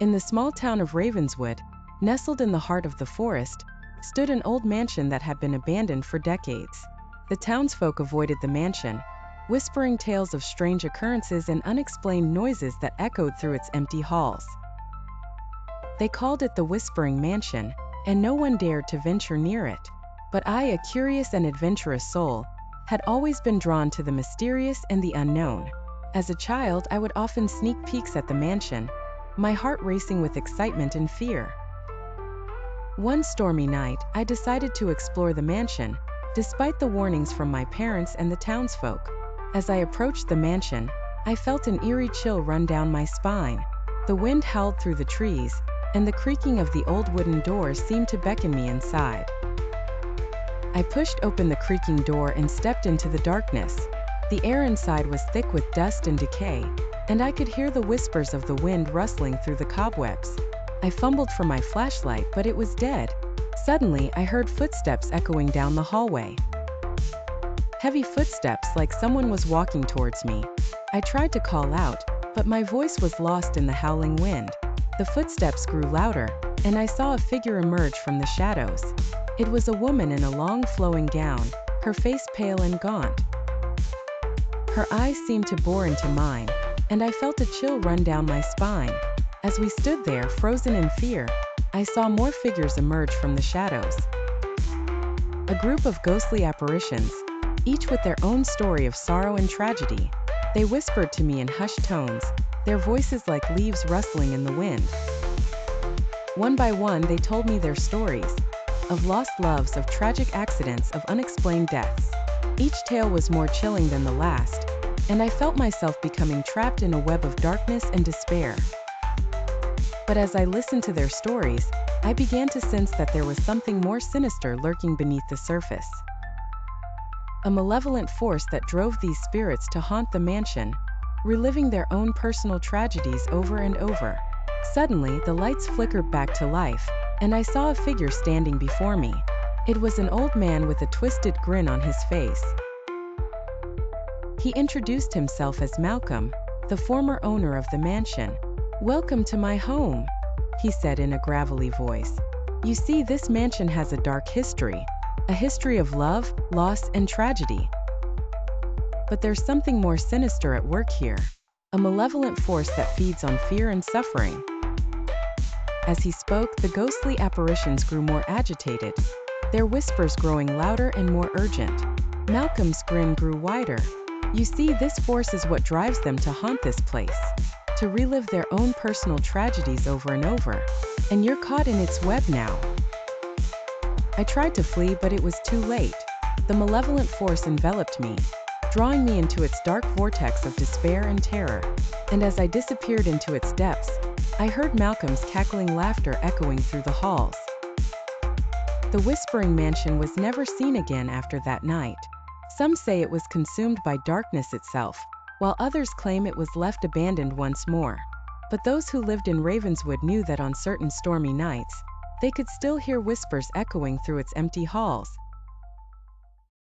In the small town of Ravenswood, nestled in the heart of the forest, stood an old mansion that had been abandoned for decades. The townsfolk avoided the mansion, whispering tales of strange occurrences and unexplained noises that echoed through its empty halls. They called it the Whispering Mansion, and no one dared to venture near it. But I, a curious and adventurous soul, had always been drawn to the mysterious and the unknown. As a child, I would often sneak peeks at the mansion, my heart racing with excitement and fear. One stormy night, I decided to explore the mansion, despite the warnings from my parents and the townsfolk. As I approached the mansion, I felt an eerie chill run down my spine. The wind howled through the trees, and the creaking of the old wooden doors seemed to beckon me inside. I pushed open the creaking door and stepped into the darkness. The air inside was thick with dust and decay, and I could hear the whispers of the wind rustling through the cobwebs. I fumbled for my flashlight, but it was dead. Suddenly, I heard footsteps echoing down the hallway. Heavy footsteps, like someone was walking towards me. I tried to call out, but my voice was lost in the howling wind. The footsteps grew louder, and I saw a figure emerge from the shadows. It was a woman in a long flowing gown, her face pale and gaunt. Her eyes seemed to bore into mine, and I felt a chill run down my spine. As we stood there, frozen in fear, I saw more figures emerge from the shadows. A group of ghostly apparitions, each with their own story of sorrow and tragedy. They whispered to me in hushed tones, their voices like leaves rustling in the wind. One by one, they told me their stories, of lost loves, of tragic accidents, of unexplained deaths. Each tale was more chilling than the last, and I felt myself becoming trapped in a web of darkness and despair. But as I listened to their stories, I began to sense that there was something more sinister lurking beneath the surface. A malevolent force that drove these spirits to haunt the mansion, reliving their own personal tragedies over and over. Suddenly, the lights flickered back to life, and I saw a figure standing before me. It was an old man with a twisted grin on his face. He introduced himself as Malcolm, the former owner of the mansion. "Welcome to my home," he said in a gravelly voice. "You see, this mansion has a dark history, a history of love, loss, and tragedy. But there's something more sinister at work here, a malevolent force that feeds on fear and suffering." As he spoke, the ghostly apparitions grew more agitated, their whispers growing louder and more urgent. Malcolm's grin grew wider. "You see, this force is what drives them to haunt this place, to relive their own personal tragedies over and over, and you're caught in its web now." I tried to flee, but it was too late. The malevolent force enveloped me, drawing me into its dark vortex of despair and terror. And as I disappeared into its depths, I heard Malcolm's cackling laughter echoing through the halls. The Whispering Mansion was never seen again after that night. Some say it was consumed by darkness itself, while others claim it was left abandoned once more. But those who lived in Ravenswood knew that on certain stormy nights, they could still hear whispers echoing through its empty halls.